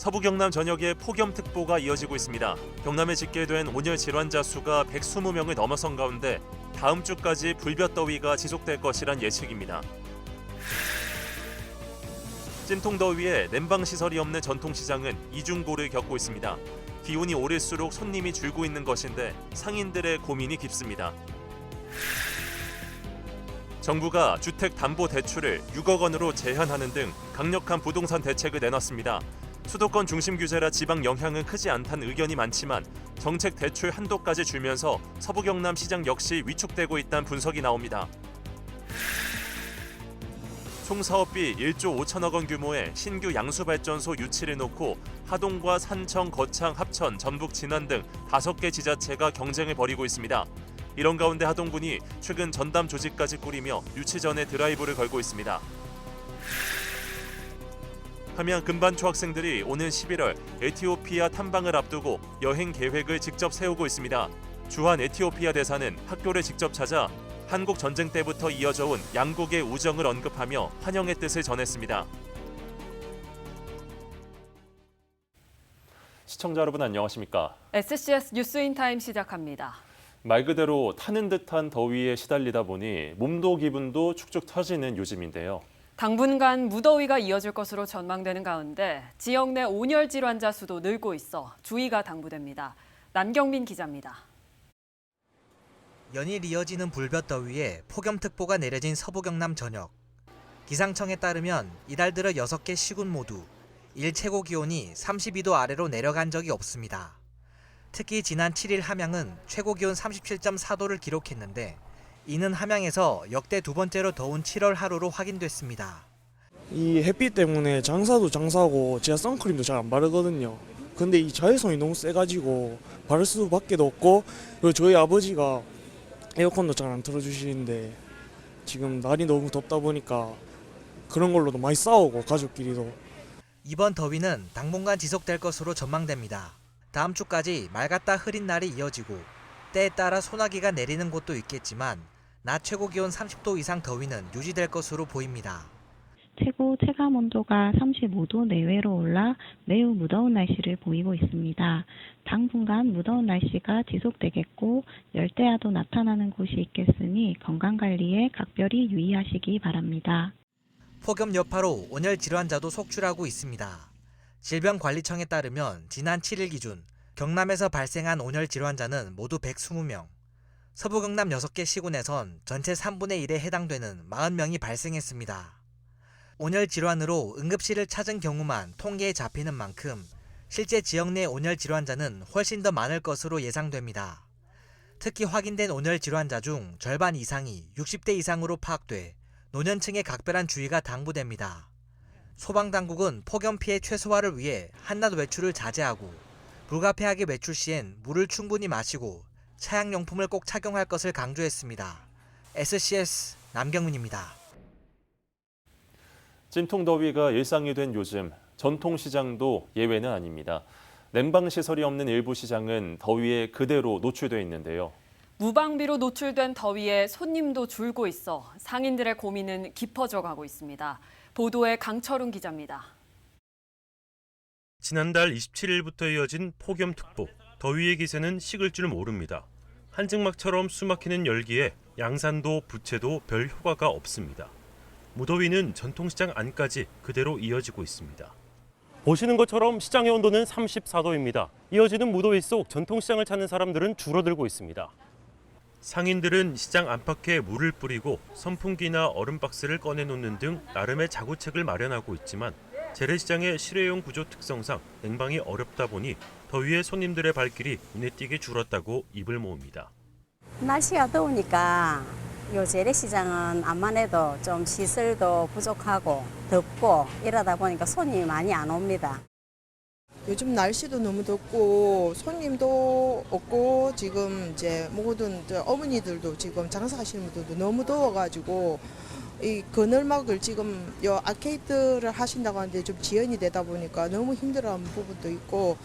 서부 경남 전역에 폭염특보가 이어지고 있습니다. 경남에 집계된 온열 질환자 수가 120명을 넘어선 가운데 다음 주까지 불볕더위가 지속될 것이란 예측입니다. 찜통더위에 냉방시설이 없는 전통시장은 이중고를 겪고 있습니다. 기온이 오를수록 손님이 줄고 있는 것인데 상인들의 고민이 깊습니다. 정부가 주택담보대출을 6억 원으로 제한하는 등 강력한 부동산 대책을 내놨습니다. 수도권 중심 규제라 지방 영향은 크지 않다는 의견이 많지만 정책 대출 한도까지 줄면서 서부 경남 시장 역시 위축되고 있다는 분석이 나옵니다. 총 사업비 1조 5천억 원 규모의 신규 양수발전소 유치를 놓고 하동과 산청, 거창, 합천, 전북, 진안 등 5개 지자체가 경쟁을 벌이고 있습니다. 이런 가운데 하동군이 최근 전담 조직까지 꾸리며 유치 전에 드라이브를 걸고 있습니다. 함양 금반초 학생들이 오는 11월 에티오피아 탐방을 앞두고 여행 계획을 직접 세우고 있습니다. 주한 에티오피아 대사는 학교를 직접 찾아 한국 전쟁 때부터 이어져 온 양국의 우정을 언급하며 환영의 뜻을 전했습니다. 시청자 여러분 안녕하십니까? SCS 뉴스인타임 시작합니다. 말 그대로 타는 듯한 더위에 시달리다 보니 몸도 기분도 축축 처지는 요즘인데요. 당분간 무더위가 이어질 것으로 전망되는 가운데 지역 내 온열 질환자 수도 늘고 있어 주의가 당부됩니다. 남경민 기자입니다. 연일 이어지는 불볕더위에 폭염특보가 내려진 서부 경남 전역. 기상청에 따르면 이달 들어 6개 시군 모두 일 최고 기온이 32도 아래로 내려간 적이 없습니다. 특히 지난 7일 함양은 최고 기온 37.4도를 기록했는데 이는 함양에서 역대 두 번째로 더운 7월 하루로 확인됐습니다. 이 햇빛 때문에 장사도 장사고 제가 선크림도 잘 안 바르거든요. 근데 이 자외선이 너무 세가지고 바를 수밖에 없고 그리고 저희 아버지가 에어컨도 잘 안 틀어주시는데 지금 날이 너무 덥다 보니까 그런 걸로도 많이 싸우고 가족끼리도. 이번 더위는 당분간 지속될 것으로 전망됩니다. 다음 주까지 맑았다 흐린 날이 이어지고 때에 따라 소나기가 내리는 곳도 있겠지만 낮 최고 기온 30도 이상 더위는 유지될 것으로 보입니다. 최고 체감 온도가 35도 내외로 올라 매우 무더운 날씨를 보이고 있습니다. 당분간 무더운 날씨가 지속되겠고 열대야도 나타나는 곳이 있겠으니 건강관리에 각별히 유의하시기 바랍니다. 폭염 여파로 온열 질환자도 속출하고 있습니다. 질병관리청에 따르면 지난 7일 기준 경남에서 발생한 온열 질환자는 모두 120명. 서부 경남 6개 시군에선 전체 3분의 1에 해당되는 40명이 발생했습니다. 온열 질환으로 응급실을 찾은 경우만 통계에 잡히는 만큼 실제 지역 내 온열 질환자는 훨씬 더 많을 것으로 예상됩니다. 특히 확인된 온열 질환자 중 절반 이상이 60대 이상으로 파악돼 노년층에 각별한 주의가 당부됩니다. 소방당국은 폭염 피해 최소화를 위해 한낮 외출을 자제하고 불가피하게 외출 시엔 물을 충분히 마시고 차양용품을 꼭 착용할 것을 강조했습니다. SCS 남경민입니다. 찜통더위가 일상이 된 요즘 전통시장도 예외는 아닙니다. 냉방시설이 없는 일부 시장은 더위에 그대로 노출돼 있는데요. 무방비로 노출된 더위에 손님도 줄고 있어 상인들의 고민은 깊어져 가고 있습니다. 보도에 강철웅 기자입니다. 지난달 27일부터 이어진 폭염특보. 더위의 기세는 식을 줄 모릅니다. 한증막처럼 숨막히는 열기에 양산도 부채도 별 효과가 없습니다. 무더위는 전통시장 안까지 그대로 이어지고 있습니다. 보시는 것처럼 시장의 온도는 34도입니다. 이어지는 무더위 속 전통시장을 찾는 사람들은 줄어들고 있습니다. 상인들은 시장 안팎에 물을 뿌리고 선풍기나 얼음박스를 꺼내놓는 등 나름의 자구책을 마련하고 있지만 재래시장의 실외용 구조 특성상 냉방이 어렵다 보니 더위에 손님들의 발길이 눈에 띄게 줄었다고 입을 모읍니다. 날씨가 더우니까 요 재래시장은 암만 해도 좀 시설도 부족하고 덥고 이러다 보니까 손님이 많이 안 옵니다. 요즘 날씨도 너무 덥고 손님도 없고 지금 이제 모든 어머니들도 지금 장사하시는 분들도 너무 더워가지고 이 그늘막을 지금 요 아케이드를 하신다고 하는데 좀 지연이 되다 보니까 너무 힘들어하는 부분도 있고.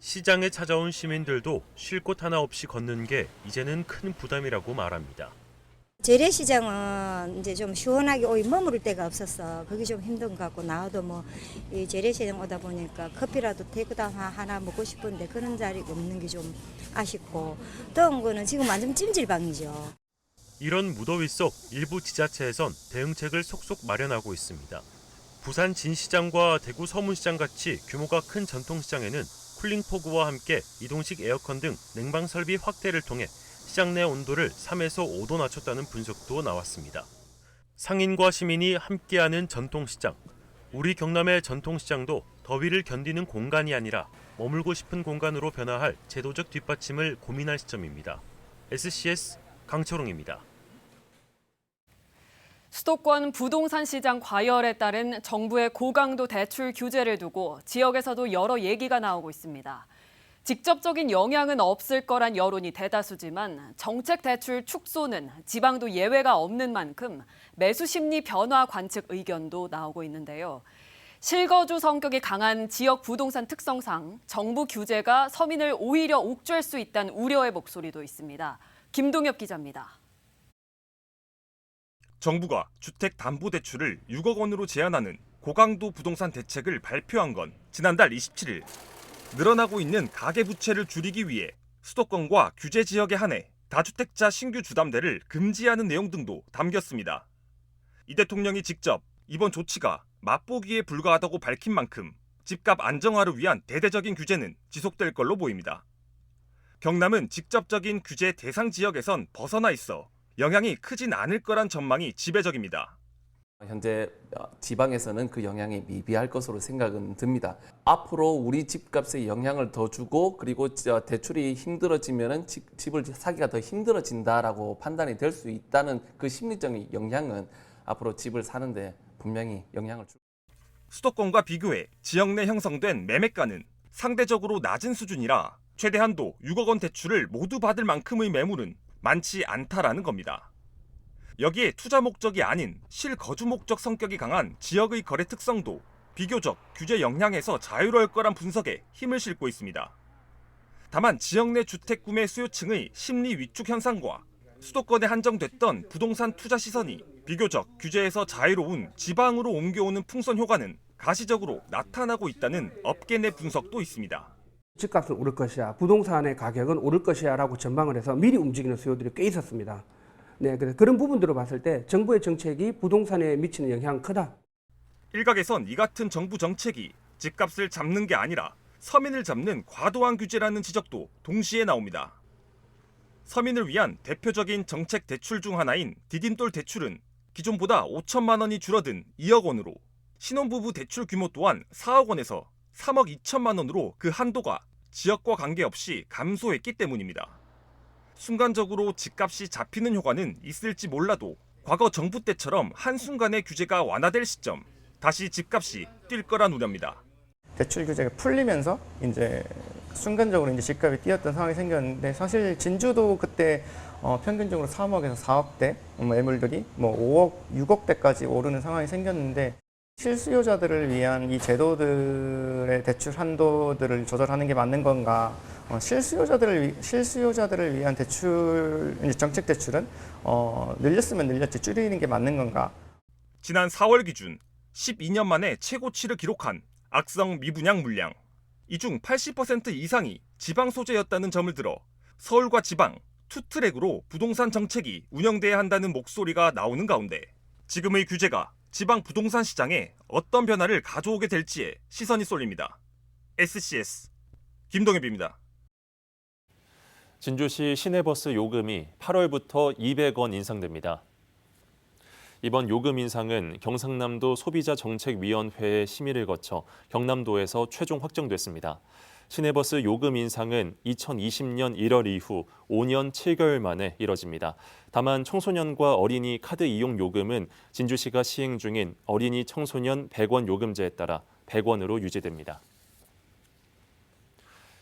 시장에 찾아온 시민들도 쉴 곳 하나 없이 걷는 게 이제는 큰 부담이라고 말합니다. 재래시장은 이제 좀 시원하게 오이 머무를 데가 없어서 그게 좀 힘든 것 같고, 나와도 뭐 이 재래시장 오다 보니까 커피라도 테이크다운 하나 먹고 싶은데 그런 자리가 없는 게 좀 아쉽고, 더운 거는 지금 완전 찜질방이죠. 이런 무더위 속 일부 지자체에선 대응책을 속속 마련하고 있습니다. 부산 진시장과 대구 서문시장 같이 규모가 큰 전통시장에는 쿨링포구와 함께 이동식 에어컨 등 냉방 설비 확대를 통해 시장 내 온도를 3에서 5도 낮췄다는 분석도 나왔습니다. 상인과 시민이 함께하는 전통시장. 우리 경남의 전통시장도 더위를 견디는 공간이 아니라 머물고 싶은 공간으로 변화할 제도적 뒷받침을 고민할 시점입니다. SCS 강철웅입니다. 수도권 부동산 시장 과열에 따른 정부의 고강도 대출 규제를 두고 지역에서도 여러 얘기가 나오고 있습니다. 직접적인 영향은 없을 거란 여론이 대다수지만 정책 대출 축소는 지방도 예외가 없는 만큼 매수 심리 변화 관측 의견도 나오고 있는데요. 실거주 성격이 강한 지역 부동산 특성상 정부 규제가 서민을 오히려 옥죄할 수 있다는 우려의 목소리도 있습니다. 김동엽 기자입니다. 정부가 주택담보대출을 6억 원으로 제한하는 고강도 부동산 대책을 발표한 건 지난달 27일. 늘어나고 있는 가계부채를 줄이기 위해 수도권과 규제 지역에 한해 다주택자 신규 주담대를 금지하는 내용 등도 담겼습니다. 이 대통령이 직접 이번 조치가 맛보기에 불과하다고 밝힌 만큼 집값 안정화를 위한 대대적인 규제는 지속될 걸로 보입니다. 경남은 직접적인 규제 대상 지역에선 벗어나 있어 영향이 크진 않을 거란 전망이 지배적입니다. 현재 지방에서는 그 영향이 미비할 것으로 생각은 듭니다. 앞으로 우리 집값에 영향을 더 주고, 그리고 대출이 힘들어지면 집을 사기가 더 힘들어진다라고 판단이 될 수 있다는 그 심리적인 영향은 앞으로 집을 사는데 분명히 영향을 줄 겁니다. 수도권과 비교해 지역 내 형성된 매매가는 상대적으로 낮은 수준이라 최대 한도 6억 원 대출을 모두 받을 만큼의 매물은 많지 않다라는 겁니다. 여기에 투자 목적이 아닌 실거주 목적 성격이 강한 지역의 거래 특성도 비교적 규제 영향에서 자유로울 거란 분석에 힘을 싣고 있습니다. 다만 지역 내 주택 구매 수요층의 심리 위축 현상과 수도권에 한정됐던 부동산 투자 시선이 비교적 규제에서 자유로운 지방으로 옮겨오는 풍선 효과는 가시적으로 나타나고 있다는 업계 내 분석도 있습니다. 집값은 오를 것이야, 부동산의 가격은 오를 것이야 라고 전망을 해서 미리 움직이는 수요들이 꽤 있었습니다. 네, 그래서 그런 부분들을 봤을 때 정부의 정책이 부동산에 미치는 영향은 크다. 일각에선 이 같은 정부 정책이 집값을 잡는 게 아니라 서민을 잡는 과도한 규제라는 지적도 동시에 나옵니다. 서민을 위한 대표적인 정책 대출 중 하나인 디딤돌 대출은 기존보다 5천만 원이 줄어든 2억 원으로, 신혼부부 대출 규모 또한 4억 원에서 3억 2천만 원으로 그 한도가 지역과 관계없이 감소했기 때문입니다. 순간적으로 집값이 잡히는 효과는 있을지 몰라도 과거 정부 때처럼 한순간에 규제가 완화될 시점 다시 집값이 뛸 거란 우려입니다. 대출 규제가 풀리면서 이제 순간적으로 이제 집값이 뛰었던 상황이 생겼는데, 사실 진주도 그때 평균적으로 3억에서 4억대 매물들이 5억, 6억대까지 오르는 상황이 생겼는데, 실수요자들을 위한 이 제도들의 대출 한도들을 조절하는 게 맞는 건가? 실수요자들을 위한 대출, 정책 대출은 늘렸으면 늘렸지 줄이는 게 맞는 건가? 지난 4월 기준 12년 만에 최고치를 기록한 악성 미분양 물량. 이 중 80% 이상이 지방 소재였다는 점을 들어 서울과 지방, 투트랙으로 부동산 정책이 운영돼야 한다는 목소리가 나오는 가운데 지금의 규제가 지방 부동산 시장에 어떤 변화를 가져오게 될지에 시선이 쏠립니다. SCS 김동엽입니다. 진주시 시내버스 요금이 8월부터 200원 인상됩니다. 이번 요금 인상은 경상남도 소비자정책위원회의 심의를 거쳐 경남도에서 최종 확정됐습니다. 시내버스 요금 인상은 2020년 1월 이후 5년 7개월 만에 이뤄집니다. 다만 청소년과 어린이 카드 이용 요금은 진주시가 시행 중인 어린이 청소년 100원 요금제에 따라 100원으로 유지됩니다.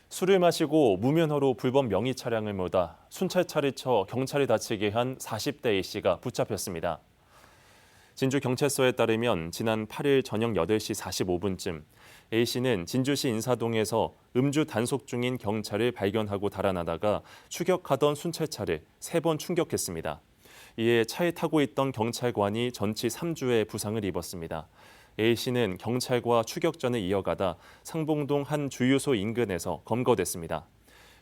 술을 마시고 무면허로 불법 명의 차량을 몰다 순찰차를 쳐 경찰이 다치게 한 40대 A씨가 붙잡혔습니다. 진주경찰서에 따르면 지난 8일 저녁 8시 45분쯤 A씨는 진주시 인사동에서 음주 단속 중인 경찰을 발견하고 달아나다가 추격하던 순찰차를 3번 충격했습니다. 이에 차에 타고 있던 경찰관이 전치 3주의 부상을 입었습니다. A씨는 경찰과 추격전을 이어가다 상봉동 한 주유소 인근에서 검거됐습니다.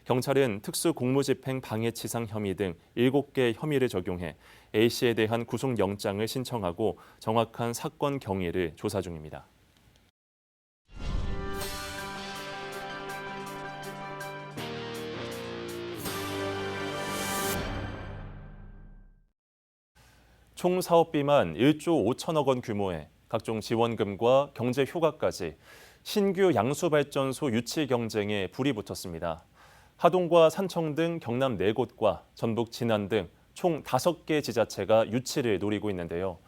경찰은 특수공무집행 방해치상 혐의 등 7개 혐의를 적용해 A씨에 대한 구속영장을 신청하고 정확한 사건 경위를 조사 중입니다. 총 사업비만 1조 5천억 원 규모의 각종 지원금과 경제 효과까지 신규 양수발전소 유치 경쟁에 불이 붙었습니다. 하동과 산청 등 경남 4곳과 전북 진안 등 총 5개 지자체가 유치를 노리고 있는데요.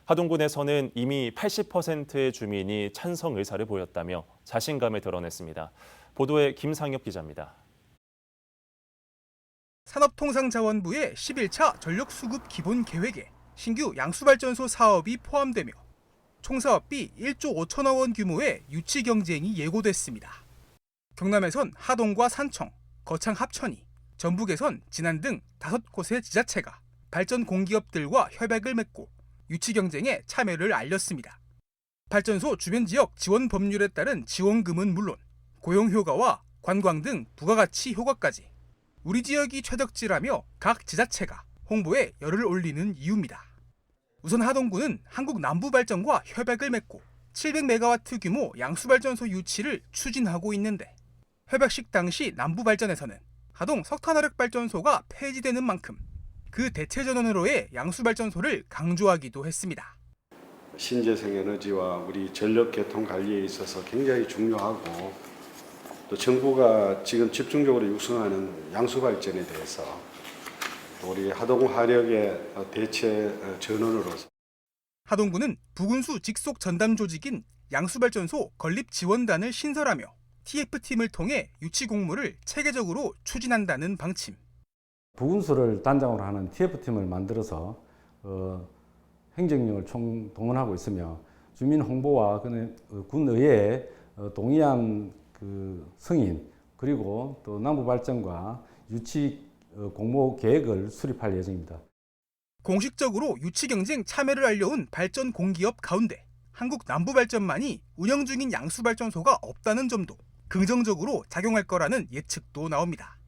하동군에서는 이미 80%의 주민이 찬성 의사를 보였다며 자신감을 드러냈습니다. 보도에 김상엽 기자입니다. 산업통상자원부의 11차 전력수급 기본계획에 신규 양수발전소 사업이 포함되며 총 사업비 1조 5천억 원 규모의 유치 경쟁이 예고됐습니다. 경남에선 하동과 산청, 거창 합천이, 전북에선 진안 등 5곳의 지자체가 발전 공기업들과 협약을 맺고 유치 경쟁에 참여를 알렸습니다. 발전소 주변 지역 지원 법률에 따른 지원금은 물론 고용 효과와 관광 등 부가가치 효과까지 우리 지역이 최적지라며 각 지자체가 홍보에 열을 올리는 이유입니다. 우선 하동군은 한국남부발전과 협약을 맺고 700메가와트 규모 양수발전소 유치를 추진하고 있는데 협약식 당시 남부발전에서는 하동 석탄화력발전소가 폐지되는 만큼 그 대체 전원으로의 양수발전소를 강조하기도 했습니다. 신재생에너지와 우리 전력 개통 관리에 있어서 굉장히 중요하고 또 정부가 지금 집중적으로 육성하는 양수발전에 대해서 우리 하동화력의 대체 전원으로서 하동군은 부군수 직속 전담 조직인 양수발전소 건립지원단을 신설하며 TF팀을 통해 유치 공모를 체계적으로 추진한다는 방침. 부군수를 단장으로 하는 TF팀을 만들어서 행정력을 총동원하고 있으며 주민 홍보와 군의회에 동의한 승인 그리고 또 남부발전과 유치 공모 계획을 수립할 예정입니다. 공식적으로 유치 경쟁 참여를 알려온 발전 공기업 가운데 한국 남부발전만이 운영 중인 양수발전소가 없다는 점도 긍정적으로 작용할 거라는 예측도 나옵니다.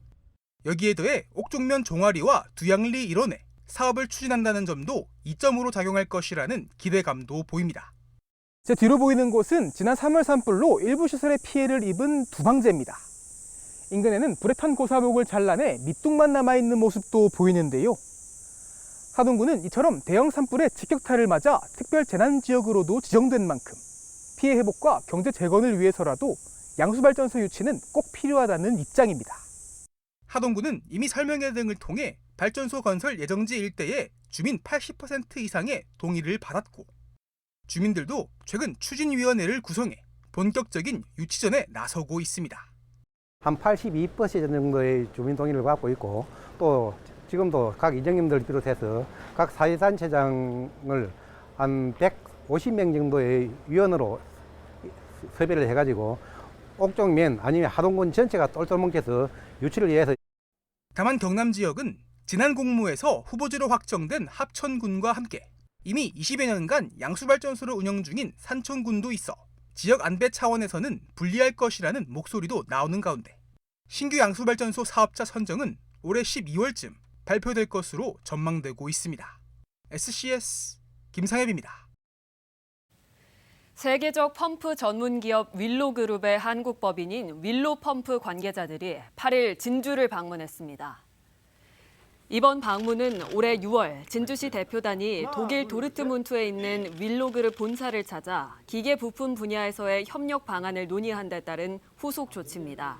여기에 더해 옥종면 종아리와 두양리 일원에 사업을 추진한다는 점도 이점으로 작용할 것이라는 기대감도 보입니다. 제 뒤로 보이는 곳은 지난 3월 산불로 일부 시설에 피해를 입은 두방제입니다. 인근에는 불에 탄 고사목을 잘라내 밑둥만 남아있는 모습도 보이는데요. 하동군은 이처럼 대형 산불의 직격탄을 맞아 특별재난지역으로도 지정된 만큼 피해 회복과 경제 재건을 위해서라도 양수발전소 유치는 꼭 필요하다는 입장입니다. 하동군은 이미 설명회 등을 통해 발전소 건설 예정지 일대에 주민 80% 이상의 동의를 받았고 주민들도 최근 추진위원회를 구성해 본격적인 유치전에 나서고 있습니다. 한 82% 정도의 주민 동의를 받고 있고 또 지금도 각 이장님들 비롯해서 각 사회단체장을 한 150명 정도의 위원으로 섭외를 해가지고 옥종면 아니면 하동군 전체가 똘똘 뭉쳐서 유치를 위해서. 다만 경남 지역은 지난 공모에서 후보지로 확정된 합천군과 함께 이미 20여 년간 양수발전소를 운영 중인 산청군도 있어 지역 안배 차원에서는 불리할 것이라는 목소리도 나오는 가운데 신규 양수발전소 사업자 선정은 올해 12월쯤 발표될 것으로 전망되고 있습니다. SCS 김상엽입니다. 세계적 펌프 전문 기업 윌로그룹의 한국 법인인 윌로펌프 관계자들이 8일 진주를 방문했습니다. 이번 방문은 올해 6월 진주시 대표단이 독일 도르트문트에 있는 윌로그룹 본사를 찾아 기계 부품 분야에서의 협력 방안을 논의한 데 따른 후속 조치입니다.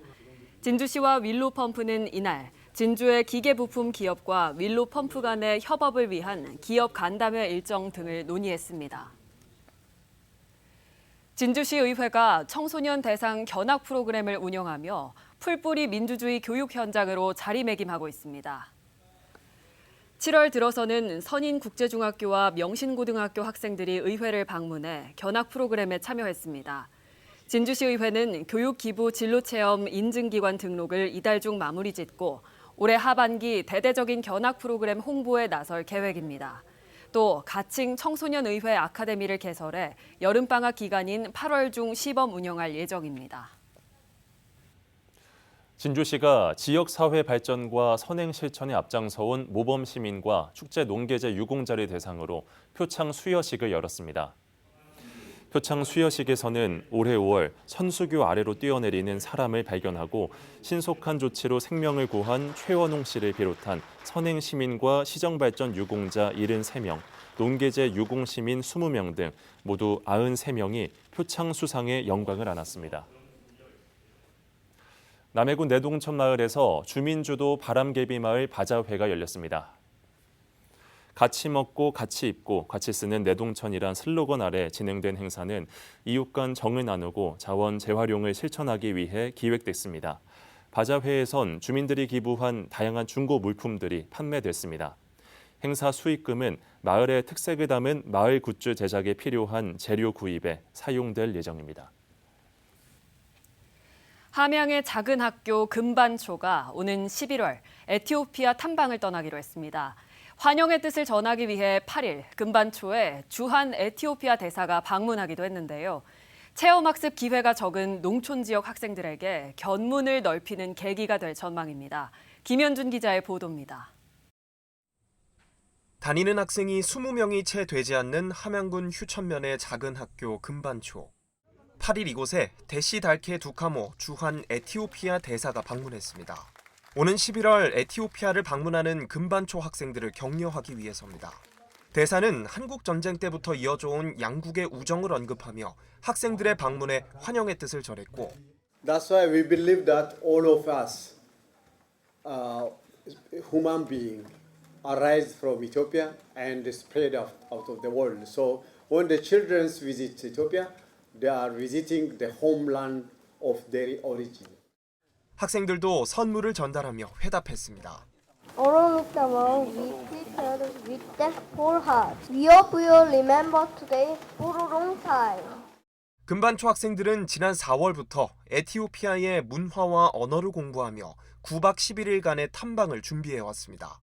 진주시와 윌로펌프는 이날 진주의 기계 부품 기업과 윌로펌프 간의 협업을 위한 기업 간담회 일정 등을 논의했습니다. 진주시 의회가 청소년 대상 견학 프로그램을 운영하며 풀뿌리 민주주의 교육 현장으로 자리매김하고 있습니다. 7월 들어서는 선인국제중학교와 명신고등학교 학생들이 의회를 방문해 견학 프로그램에 참여했습니다. 진주시 의회는 교육기부 진로체험 인증기관 등록을 이달 중 마무리 짓고 올해 하반기 대대적인 견학 프로그램 홍보에 나설 계획입니다. 또 가칭 청소년의회 아카데미를 개설해 여름방학 기간인 8월 중 시범 운영할 예정입니다. 진주시가 지역사회 발전과 선행 실천에 앞장서온 모범 시민과 축제 농계제 유공자를 대상으로 표창 수여식을 열었습니다. 표창 수여식에서는 올해 5월 선수교 아래로 뛰어내리는 사람을 발견하고 신속한 조치로 생명을 구한 최원홍 씨를 비롯한 선행 시민과 시정발전 유공자 73명, 농계제 유공 시민 20명 등 모두 93명이 표창 수상의 영광을 안았습니다. 남해군 내동천 마을에서 주민주도 바람개비마을 바자회가 열렸습니다. 같이 먹고 같이 입고 같이 쓰는 내동천이란 슬로건 아래 진행된 행사는 이웃 간 정을 나누고 자원 재활용을 실천하기 위해 기획됐습니다. 바자회에선 주민들이 기부한 다양한 중고 물품들이 판매됐습니다. 행사 수익금은 마을의 특색을 담은 마을 굿즈 제작에 필요한 재료 구입에 사용될 예정입니다. 함양의 작은 학교 금반초가 오는 11월 에티오피아 탐방을 떠나기로 했습니다. 환영의 뜻을 전하기 위해 8일 금반초에 주한 에티오피아 대사가 방문하기도 했는데요. 체험학습 기회가 적은 농촌 지역 학생들에게 견문을 넓히는 계기가 될 전망입니다. 김현준 기자의 보도입니다. 다니는 학생이 20명이 채 되지 않는 함양군 휴천면의 작은 학교 금반초. 8일 이곳에 데시달케 두카모 주한 에티오피아 대사가 방문했습니다. 오는 11월 에티오피아를 방문하는 금반초 학생들을 격려하기 위해서입니다. 대사는 한국 전쟁 때부터 이어져 온 양국의 우정을 언급하며 학생들의 방문에 환영의 뜻을 전했고 That's why we believe that all of us, human beings, arise from Ethiopia and spread out of the world. So when the children visit Ethiopia, they are visiting the homeland of their origin. 학생들도 선물을 전달하며 회답했습니다. 어른국담은 we prepared with the whole heart. We hope you will remember today for a long time. 금반초 학생들은 지난 4월부터 에티오피아의 문화와 언어를 공부하며 9박 11일간의 탐방을 준비해왔습니다.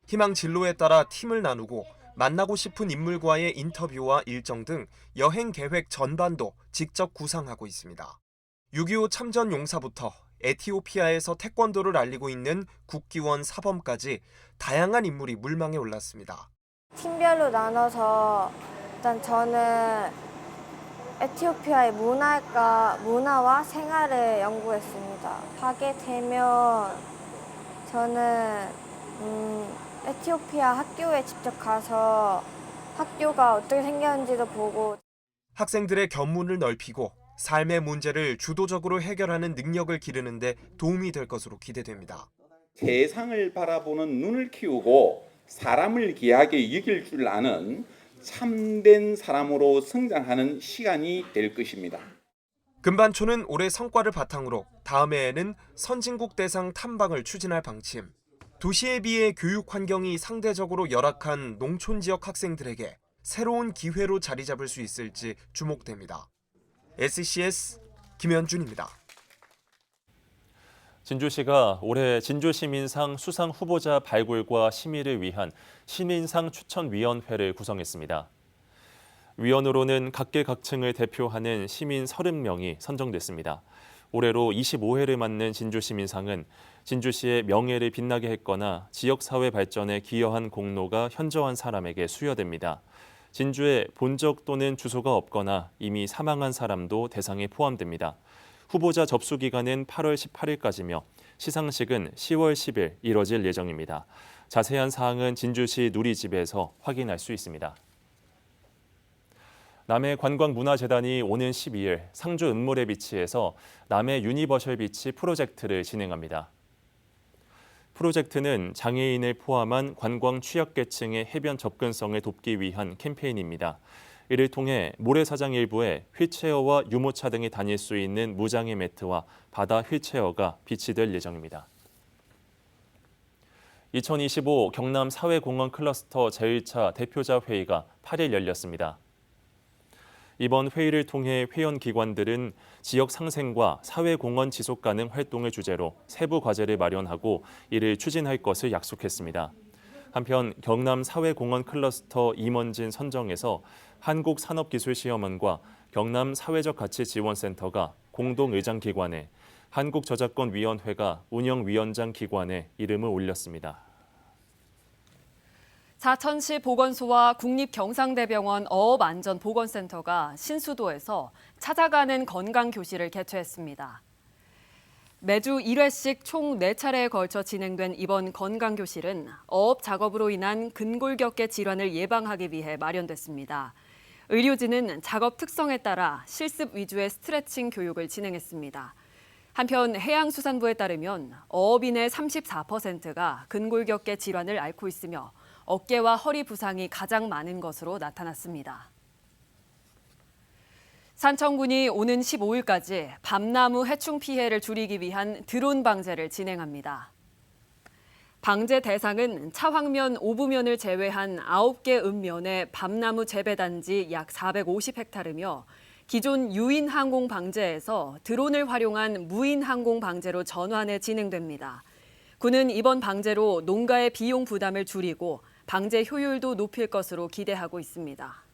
희망 진로에 따라 팀을 나누고 만나고 싶은 인물과의 인터뷰와 일정 등 여행 계획 전반도 직접 구상하고 있습니다. 6.25 참전 용사부터 에티오피아에서 태권도를 알리고 있는 국기원 사범까지 다양한 인물이 물망에 올랐습니다. 팀별로 나눠서 일단 저는 에티오피아의 문화와 생활을 연구했습니다. 가게 되면 저는 에티오피아 학교에 직접 가서 학교가 어떻게 생겼는지도 보고 학생들의 견문을 넓히고 삶의 문제를 주도적으로 해결하는 능력을 기르는 데 도움이 될 것으로 기대됩니다. 세상을 바라보는 눈을 키우고 사람을 귀하게 여길 줄 아는 참된 사람으로 성장하는 시간이 될 것입니다. 금반초는 올해 성과를 바탕으로 다음 해에는 선진국 대상 탐방을 추진할 방침. 도시에 비해 교육 환경이 상대적으로 열악한 농촌 지역 학생들에게 새로운 기회로 자리 잡을 수 있을지 주목됩니다. SCS 김현준입니다. 진주시가 올해 진주시민상 수상 후보자 발굴과 심의를 위한 시민상 추천위원회를 구성했습니다. 위원으로는 각계각층을 대표하는 시민 30명이 선정됐습니다. 올해로 25회를 맞는 진주시민상은 진주시의 명예를 빛나게 했거나 지역사회 발전에 기여한 공로가 현저한 사람에게 수여됩니다. 진주에 본적 또는 주소가 없거나 이미 사망한 사람도 대상에 포함됩니다. 후보자 접수 기간은 8월 18일까지며 시상식은 10월 10일 이뤄질 예정입니다. 자세한 사항은 진주시 누리집에서 확인할 수 있습니다. 남해관광문화재단이 오는 12일 상주 은모래 비치에서 남해 유니버셜 비치 프로젝트를 진행합니다. 프로젝트는 장애인을 포함한 관광 취약계층의 해변 접근성을 돕기 위한 캠페인입니다. 이를 통해 모래사장 일부에 휠체어와 유모차 등이 다닐 수 있는 무장애 매트와 바다 휠체어가 비치될 예정입니다. 2025 경남 사회공헌 클러스터 제1차 대표자 회의가 8일 열렸습니다. 이번 회의를 통해 회원기관들은 지역 상생과 사회공헌 지속 가능 활동을 주제로 세부 과제를 마련하고 이를 추진할 것을 약속했습니다. 한편 경남 사회공헌 클러스터 임원진 선정에서 한국산업기술시험원과 경남 사회적 가치 지원센터가 공동의장기관에, 한국저작권위원회가 운영위원장 기관에 이름을 올렸습니다. 사천시 보건소와 국립경상대병원 어업안전보건센터가 신수도에서 찾아가는 건강교실을 개최했습니다. 매주 1회씩 총 4차례에 걸쳐 진행된 이번 건강교실은 어업 작업으로 인한 근골격계 질환을 예방하기 위해 마련됐습니다. 의료진은 작업 특성에 따라 실습 위주의 스트레칭 교육을 진행했습니다. 한편 해양수산부에 따르면 어업인의 34%가 근골격계 질환을 앓고 있으며 어깨와 허리 부상이 가장 많은 것으로 나타났습니다. 산청군이 오는 15일까지 밤나무 해충 피해를 줄이기 위한 드론 방제를 진행합니다. 방제 대상은 차황면, 오부면을 제외한 9개 읍면의 밤나무 재배단지 약 450헥타르며 기존 유인 항공 방제에서 드론을 활용한 무인 항공 방제로 전환해 진행됩니다. 군은 이번 방제로 농가의 비용 부담을 줄이고 방제 효율도 높일 것으로 기대하고 있습니다.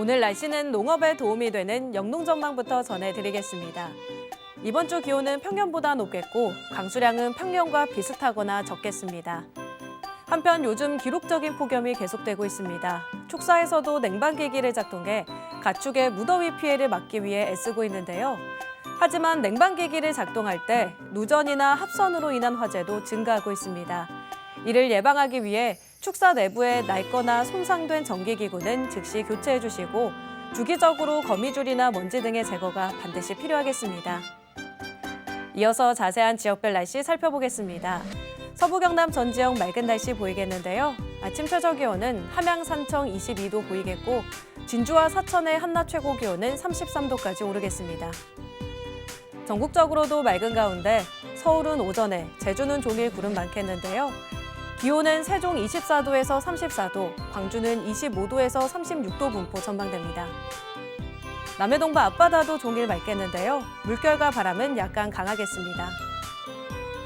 오늘 날씨는 농업에 도움이 되는 영농 전망부터 전해드리겠습니다. 이번 주 기온은 평년보다 높겠고 강수량은 평년과 비슷하거나 적겠습니다. 한편 요즘 기록적인 폭염이 계속되고 있습니다. 축사에서도 냉방기기를 작동해 가축의 무더위 피해를 막기 위해 애쓰고 있는데요. 하지만 냉방기기를 작동할 때 누전이나 합선으로 인한 화재도 증가하고 있습니다. 이를 예방하기 위해 축사 내부에 낡거나 손상된 전기기구는 즉시 교체해 주시고 주기적으로 거미줄이나 먼지 등의 제거가 반드시 필요하겠습니다. 이어서 자세한 지역별 날씨 살펴보겠습니다. 서부 경남 전 지역 맑은 날씨 보이겠는데요. 아침 최저 기온은 함양 산청 22도 보이겠고 진주와 사천의 한낮 최고 기온은 33도까지 오르겠습니다. 전국적으로도 맑은 가운데 서울은 오전에, 제주는 종일 구름 많겠는데요. 기온은 세종 24도에서 34도, 광주는 25도에서 36도 분포 전망됩니다. 남해동부 앞바다도 종일 맑겠는데요. 물결과 바람은 약간 강하겠습니다.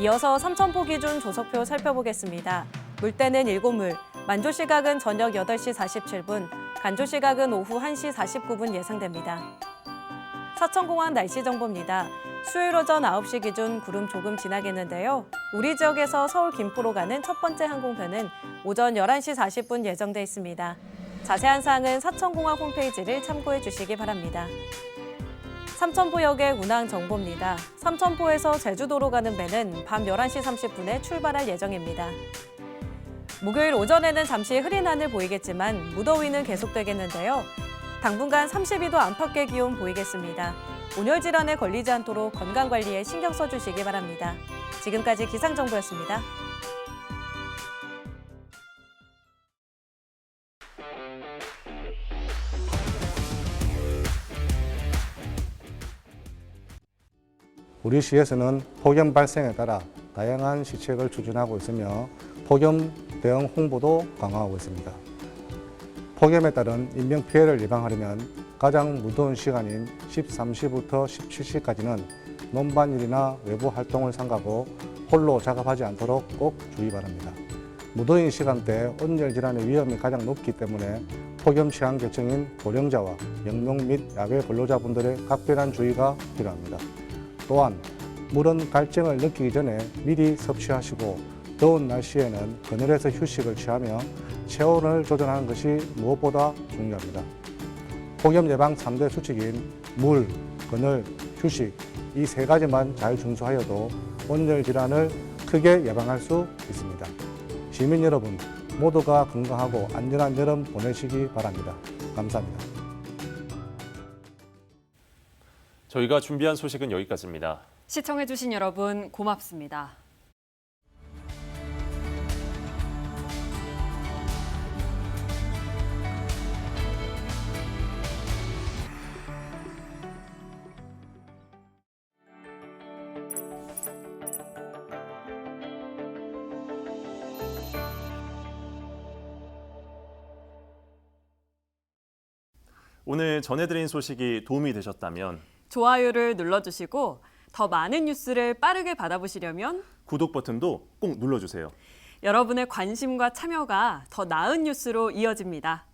이어서 삼천포 기준 조석표 살펴보겠습니다. 물때는 7물, 만조시각은 저녁 8시 47분, 간조시각은 오후 1시 49분 예상됩니다. 사천공항 날씨 정보입니다. 수요일 오전 9시 기준 구름 조금 지나겠는데요. 우리 지역에서 서울 김포로 가는 첫 번째 항공편은 오전 11시 40분 예정돼 있습니다. 자세한 사항은 사천공항 홈페이지를 참고해 주시기 바랍니다. 삼천포역의 운항 정보입니다. 삼천포에서 제주도로 가는 배는 밤 11시 30분에 출발할 예정입니다. 목요일 오전에는 잠시 흐린 하늘 보이겠지만 무더위는 계속되겠는데요. 당분간 32도 안팎의 기온 보이겠습니다. 온열 질환에 걸리지 않도록 건강관리에 신경 써주시기 바랍니다. 지금까지 기상정보였습니다. 우리 시에서는 폭염 발생에 따라 다양한 시책을 추진하고 있으며 폭염 대응 홍보도 강화하고 있습니다. 폭염에 따른 인명피해를 예방하려면 가장 무더운 시간인 13시부터 17시까지는 논반일이나 외부 활동을 삼가고 홀로 작업하지 않도록 꼭 주의 바랍니다. 무더위 시간대 온열 질환의 위험이 가장 높기 때문에 폭염 취향 계층인 고령자와 영농 및 야외 근로자분들의 각별한 주의가 필요합니다. 또한 물은 갈증을 느끼기 전에 미리 섭취하시고 더운 날씨에는 그늘에서 휴식을 취하며 체온을 조절하는 것이 무엇보다 중요합니다. 폭염 예방 3대 수칙인 물, 그늘, 휴식 이 세 가지만 잘 준수하여도 온열 질환을 크게 예방할 수 있습니다. 시민 여러분 모두가 건강하고 안전한 여름 보내시기 바랍니다. 감사합니다. 저희가 준비한 소식은 여기까지입니다. 시청해주신 여러분 고맙습니다. 오늘 전해드린 소식이 도움이 되셨다면 좋아요를 눌러주시고 더 많은 뉴스를 빠르게 받아보시려면 구독 버튼도 꼭 눌러주세요. 여러분의 관심과 참여가 더 나은 뉴스로 이어집니다.